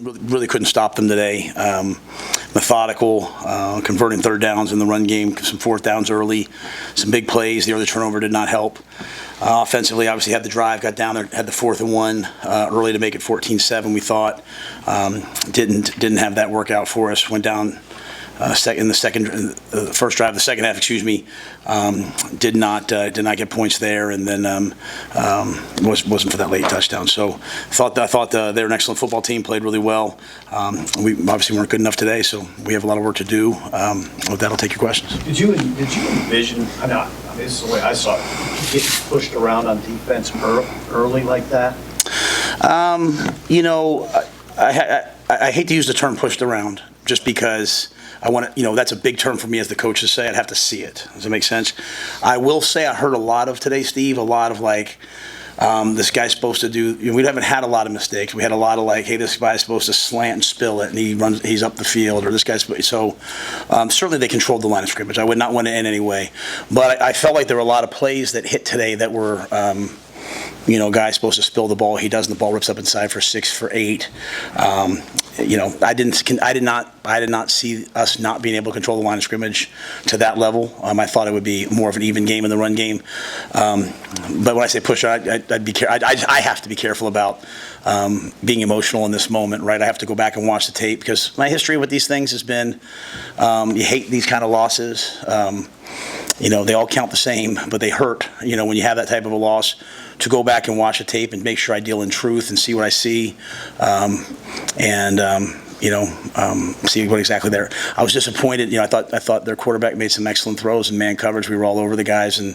really couldn't stop them today. Methodical, converting third downs in the run game, some fourth downs early, some big plays. The early turnover did not help. Offensively, obviously had the drive, got down there, had the 4th and 1 early to make it 14-7. We thought didn't have that work out for us. Went down in the first drive, the second half, did not get points there, and then wasn't for that late touchdown. So I thought they're an excellent football team, played really well. We obviously weren't good enough today, so we have a lot of work to do. With that, I'll take your questions. Did you envision? I mean, this is the way I saw it. Getting pushed around on defense early like that. I hate to use the term pushed around, just because I want to, that's a big term for me as the coach to say. I'd have to see it. Does that make sense? I will say I heard a lot of today, Steve, a lot of this guy's supposed to do, we haven't had a lot of mistakes. We had a lot of hey, this guy's supposed to slant and spill it, and he's up the field, or this guy's, so certainly they controlled the line of scrimmage. I would not want to in any way. But I felt like there were a lot of plays that hit today that were, guy's supposed to spill the ball. He doesn't. The ball rips up inside for 6 for 8. I did not see us not being able to control the line of scrimmage to that level. I thought it would be more of an even game in the run game. But when I say push, I'd be I have to be careful about being emotional in this moment, right? I have to go back and watch the tape, because my history with these things has been you hate these kind of losses. They all count the same, but they hurt, when you have that type of a loss. To go back and watch a tape and make sure I deal in truth and see what I see, see what exactly there. I was disappointed. I thought their quarterback made some excellent throws in man coverage. We were all over the guys, and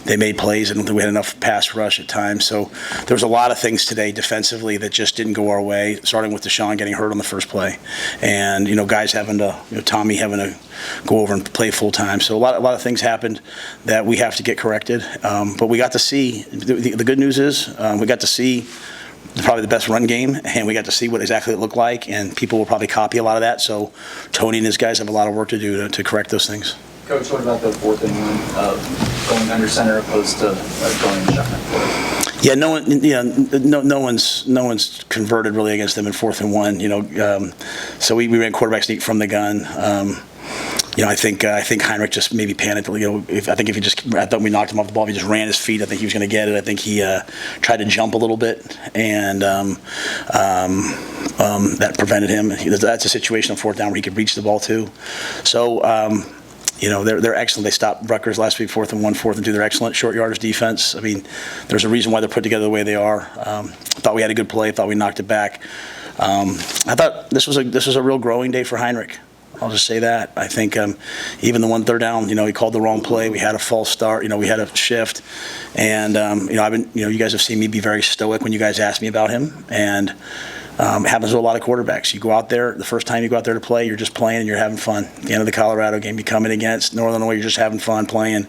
they made plays. I don't think we had enough pass rush at times. So there was a lot of things today defensively that just didn't go our way, starting with Deshaun getting hurt on the first play, and guys having to, Tommy having to go over and play full time. So a lot of things happened that we have to get corrected. But we got to see, the good news is we got to see probably the best run game, and we got to see what exactly it looked like, and people will probably copy a lot of that. So Tony and his guys have a lot of work to do to correct those things. Coach, what about the 4th and 1 going under center opposed to going shotgun? Yeah, no one's converted really against them in 4th and 1. So we ran quarterback sneak from the gun. I think Heinrich just maybe panicked. I thought we knocked him off the ball. If he just ran his feet, I think he was going to get it. I think he tried to jump a little bit, and that prevented him. That's a situation on 4th down where he could reach the ball too. So they're excellent. They stopped Rutgers last week, 4th and 1, 4th and 2. They're excellent short yardage defense. I mean, there's a reason why they're put together the way they are. Thought we had a good play. Thought we knocked it back. I thought this was a real growing day for Heinrich. I'll just say that. I think even the 1 3rd down, he called the wrong play. We had a false start. We had a shift, and I've been, you guys have seen me be very stoic when you guys ask me about him, and it happens to a lot of quarterbacks. You go out there, the first time you go out there to play, you're just playing and you're having fun. At the end of the Colorado game, you come in against Northern Illinois, you're just having fun playing.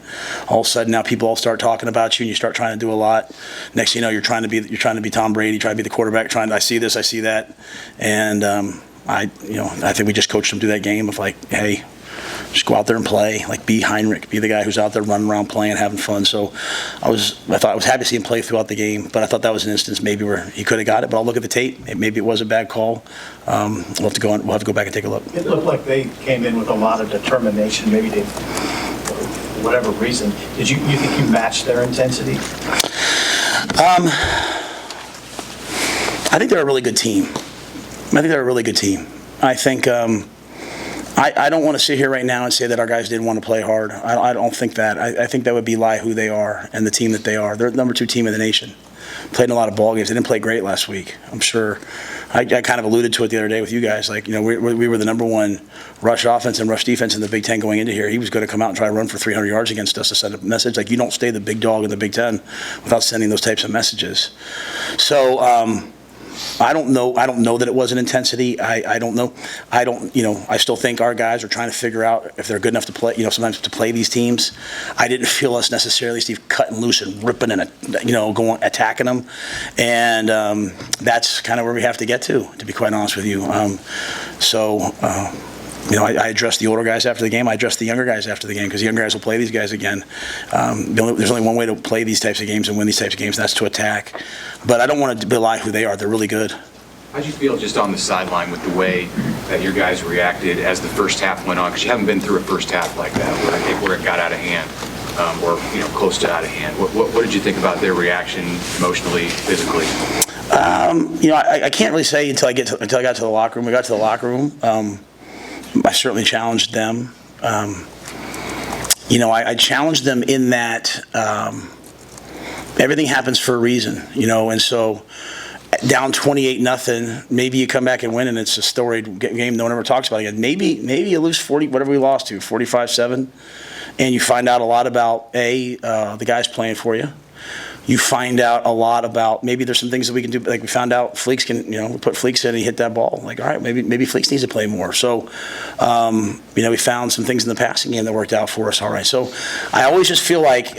All of a sudden, now people all start talking about you, and you start trying to do a lot. Next thing you know, you're trying to be Tom Brady, trying to be the quarterback. I see this, I see that, and I think we just coached them through that game of hey, just go out there and play. Be Heinrich, be the guy who's out there running around playing, having fun. So I was happy to see him play throughout the game, but I thought that was an instance maybe where he could have got it. But I'll look at the tape. Maybe it was a bad call. We'll have to go back and take a look. It looked like they came in with a lot of determination. Maybe they, for whatever reason, you think you matched their intensity? I think they're a really good team. I think I don't want to sit here right now and say that our guys didn't want to play hard. I don't think that. I think that would belie who they are and the team that they are. They're the number 2 team in the nation. Played in a lot of ball games. They didn't play great last week, I'm sure. I kind of alluded to it the other day with you guys. We were the number 1 rush offense and rush defense in the Big Ten going into here. He was going to come out and try to run for 300 yards against us to send a message. You don't stay the big dog in the Big Ten without sending those types of messages. So, I don't know that it was an intensity. I don't know. I still think our guys are trying to figure out if they're good enough to play, sometimes to play these teams. I didn't feel us necessarily, Steve, cutting loose and ripping and, going, attacking them. And that's kind of where we have to get to be quite honest with you. I addressed the older guys after the game. I addressed the younger guys after the game, because the younger guys will play these guys again. There's only one way to play these types of games and win these types of games, and that's to attack. But I don't want to belie who they are. They're really good. How'd you feel just on the sideline with the way that your guys reacted as the first half went on? Because you haven't been through a first half like that where it got out of hand, or close to out of hand. What did you think about their reaction emotionally, physically? I can't really say until I got to the locker room. We got to the locker room. I certainly challenged them. I challenged them in that everything happens for a reason, and so down 28-0, maybe you come back and win, and it's a storied game no one ever talks about again. Maybe you lose 40, whatever we lost to, 45-7, and you find out a lot about the guys playing for you. You find out a lot about maybe there's some things that we can do. Like we found out Fleeks can, we put Fleeks in and he hit that ball. Like, all right, maybe Fleeks needs to play more. So, we found some things in the passing game that worked out for us. All right. So I always just feel like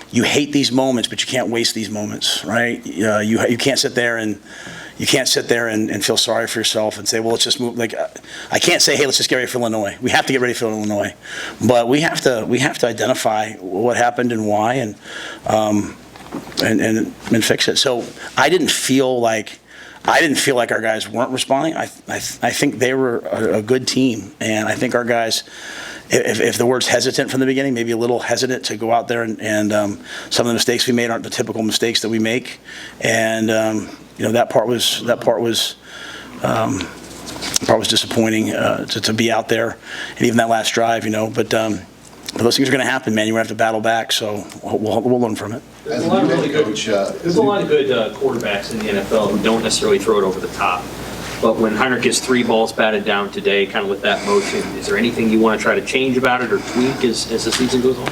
you hate these moments, but you can't waste these moments, right? You can't sit there and feel sorry for yourself and say, well, let's just move. Like, I can't say, hey, let's just get ready for Illinois. We have to get ready for Illinois, but we have to identify what happened and why, and fix it. So I didn't feel like our guys weren't responding. I think they were a good team, and I think our guys, if the word's hesitant from the beginning, maybe a little hesitant to go out there and some of the mistakes we made aren't the typical mistakes that we make, and that part was disappointing to be out there, and even that last drive, but those things are going to happen, man. You're going to have to battle back, so we'll learn from it. There's a lot of really good quarterbacks in the NFL who don't necessarily throw it over the top. But when Heinrich gets 3 balls batted down today, kind of with that motion, is there anything you want to try to change about it or tweak as the season goes on?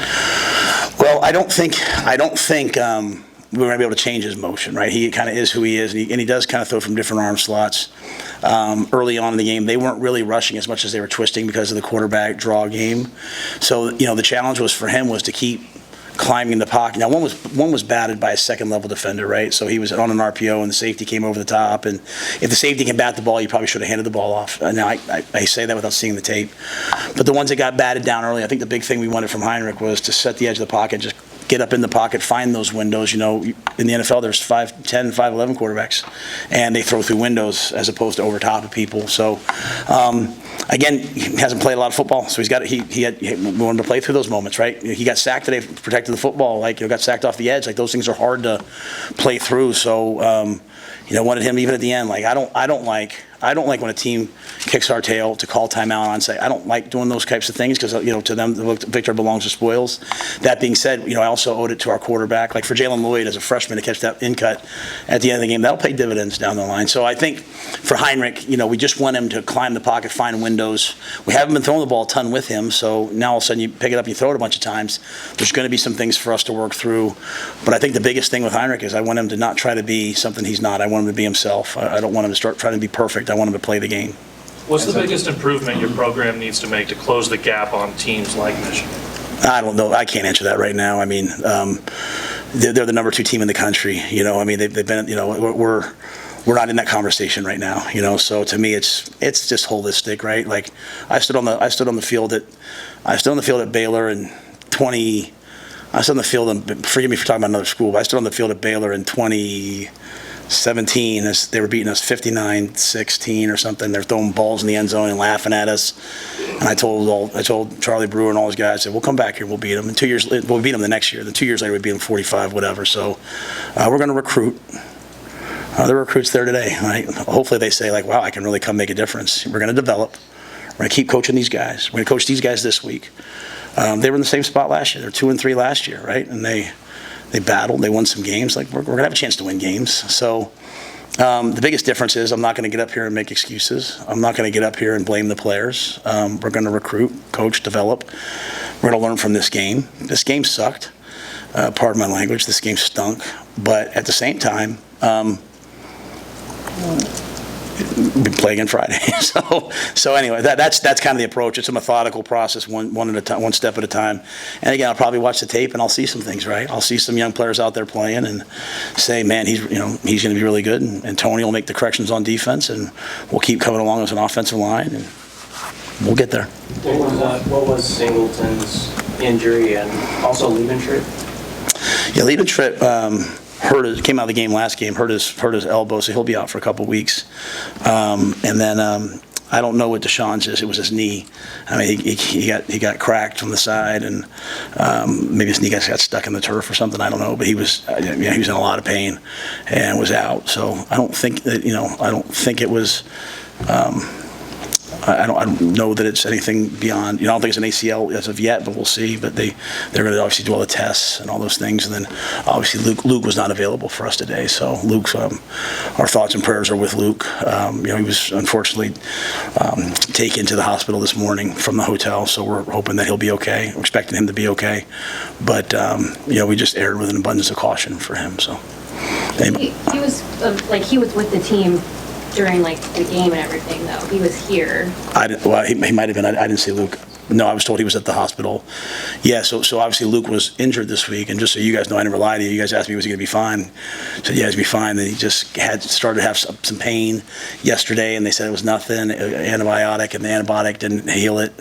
Well, I don't think we're going to be able to change his motion, right? He kind of is who he is, and he does kind of throw from different arm slots. Early on in the game, they weren't really rushing as much as they were twisting because of the quarterback draw game. So, the challenge for him was to keep climbing the pocket. Now, one was batted by a second-level defender, right? So he was on an RPO, and the safety came over the top. And if the safety can bat the ball, you probably should have handed the ball off. Now, I say that without seeing the tape. But the ones that got batted down early, I think the big thing we wanted from Heinrich was to set the edge of the pocket, just get up in the pocket, find those windows. In the NFL, there's 5'10", 5'11" quarterbacks, and they throw through windows as opposed to over top of people. So, again, he hasn't played a lot of football, so he wanted to play through those moments, right? He got sacked today, protected the football, got sacked off the edge. Like, those things are hard to play through. So, wanted him even at the end. Like, I don't like when a team kicks our tail to call timeout on say. I don't like doing those types of things because, to them, the victor belongs to spoils. That being said, I also owed it to our quarterback. Like for Jalen Lloyd as a freshman to catch that in cut at the end of the game, that'll pay dividends down the line. So I think for Heinrich, we just want him to climb the pocket, find windows. We haven't been throwing the ball a ton with him, so now all of a sudden you pick it up and you throw it a bunch of times. There's going to be some things for us to work through. But I think the biggest thing with Heinrich is I want him to not try to be something he's not. I want him to be himself. I don't want him to start trying to be perfect. I want him to play the game. What's the biggest improvement your program needs to make to close the gap on teams like Michigan? I don't know. I can't answer that right now. I mean, they're the number 2 team in the country. They've been. We're not in that conversation right now. So to me, it's just holistic, right? Like I stood on the field at Baylor in 20. I stood on the field, and forgive me for talking about another school, but I stood on the field at Baylor in 2017 as they were beating us 59-16 or something. They're throwing balls in the end zone and laughing at us. And I told Charlie Brewer and all his guys, I said, we'll come back here, we'll beat them. And 2 years later, we beat them the next year. Then 2 years later, we beat them 45, whatever. So we're going to recruit. There are recruits there today. Right? Hopefully they say, wow, I can really come make a difference. We're going to develop. We're going to keep coaching these guys. We're going to coach these guys this week. They were in the same spot last year. They were 2-3 last year, right? And they battled. They won some games. We're going to have a chance to win games. So the biggest difference is I'm not going to get up here and make excuses. I'm not going to get up here and blame the players. We're going to recruit, coach, develop. We're going to learn from this game. This game sucked. Pardon my language. This game stunk. But at the same time, we play again Friday. So anyway, that's kind of the approach. It's a methodical process, one at a time, one step at a time. And again, I'll probably watch the tape and I'll see some things, right? I'll see some young players out there playing and say, man, he's going to be really good. And Tony will make the corrections on defense, and we'll keep coming along as an offensive line, and we'll get there. What was Singleton's injury and also Liebentritt? Yeah, Liebentritt. came out of the game last game, hurt his elbow, so he'll be out for a couple weeks. And then I don't know what Deshaun's is. It was his knee. I mean, he got cracked from the side, and maybe his knee got stuck in the turf or something. I don't know, but he was in a lot of pain and was out. So I don't think that I don't think it was. I don't know that it's anything beyond. I don't think it's an ACL as of yet, but we'll see. But they're going to obviously do all the tests and all those things. And then obviously Luke was not available for us today. So Luke's our thoughts and prayers are with Luke. He was unfortunately taken to the hospital this morning from the hotel. So we're hoping that he'll be okay. We're expecting him to be okay. But we just erred with an abundance of caution for him. So he was he was with the team during the game and everything, though. He was here. He might have been. I didn't see Luke. No, I was told he was at the hospital. Yeah, so obviously Luke was injured this week, and just so you guys know, I never lied to you. You guys asked me, was he going to be fine? I said, yeah, he's going to be fine. Then he just started to have some pain yesterday, and they said it was nothing, antibiotic, and the antibiotic didn't heal it.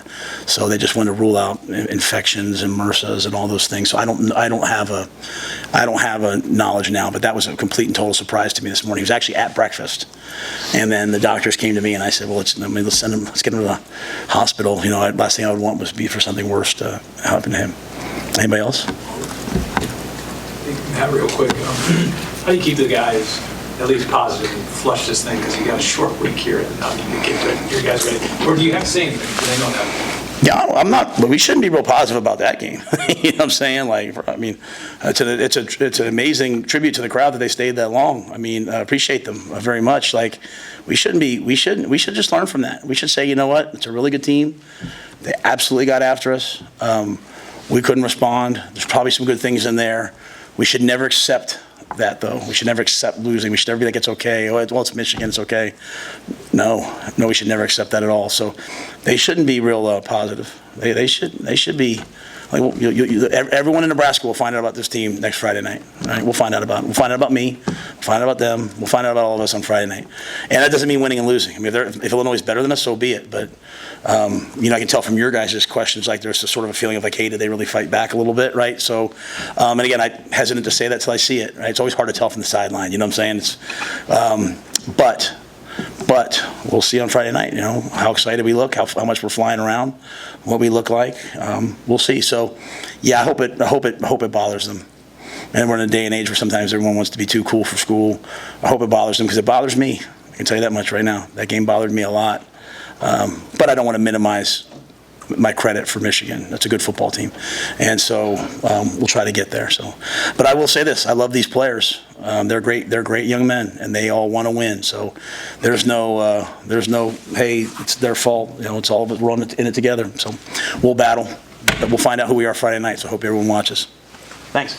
So they just wanted to rule out infections and MRSAs and all those things. So I don't have a knowledge now, but that was a complete and total surprise to me this morning. He was actually at breakfast, and then the doctors came to me, and I said, well, let's get him to the hospital. Last thing I would want was be for something worse to happen to him. Anybody else? Matt, real quick, how do you keep the guys at least positive and flush this thing, because you got a short week here and now you get your guys ready? Or do you have to say anything? Do they know that? Yeah, I'm not. But we shouldn't be real positive about that game. You know what I'm saying? It's an amazing tribute to the crowd that they stayed that long. I mean, I appreciate them very much. We should just learn from that. We should say, you know what? It's a really good team. They absolutely got after us. We couldn't respond. There's probably some good things in there. We should never accept that, though. We should never accept losing. We should never be like, it's okay. Well, it's Michigan. It's okay. No, we should never accept that at all. So they shouldn't be real positive. They should be. Everyone in Nebraska will find out about this team next Friday night. Right? We'll find out about it. We'll find out about me. We'll find out about them. We'll find out about all of us on Friday night. And that doesn't mean winning and losing. I mean, if Illinois is better than us, so be it. But I can tell from your guys' questions, there's a sort of a feeling of hey, did they really fight back a little bit, right? So, and again, I'm hesitant to say that till I see it. Right? It's always hard to tell from the sideline. You know what I'm saying? But we'll see on Friday night, how excited we look, how much we're flying around, what we look like. We'll see. So, yeah, I hope it bothers them. And we're in a day and age where sometimes everyone wants to be too cool for school. I hope it bothers them because it bothers me. I can tell you that much right now. That game bothered me a lot. But I don't want to minimize my credit for Michigan. That's a good football team. And so we'll try to get there. So, but I will say this, I love these players. They're great young men, and they all want to win. So there's no hey, it's their fault. It's all of us. We're in it together. So we'll battle. But we'll find out who we are Friday night. So I hope everyone watches. Thanks.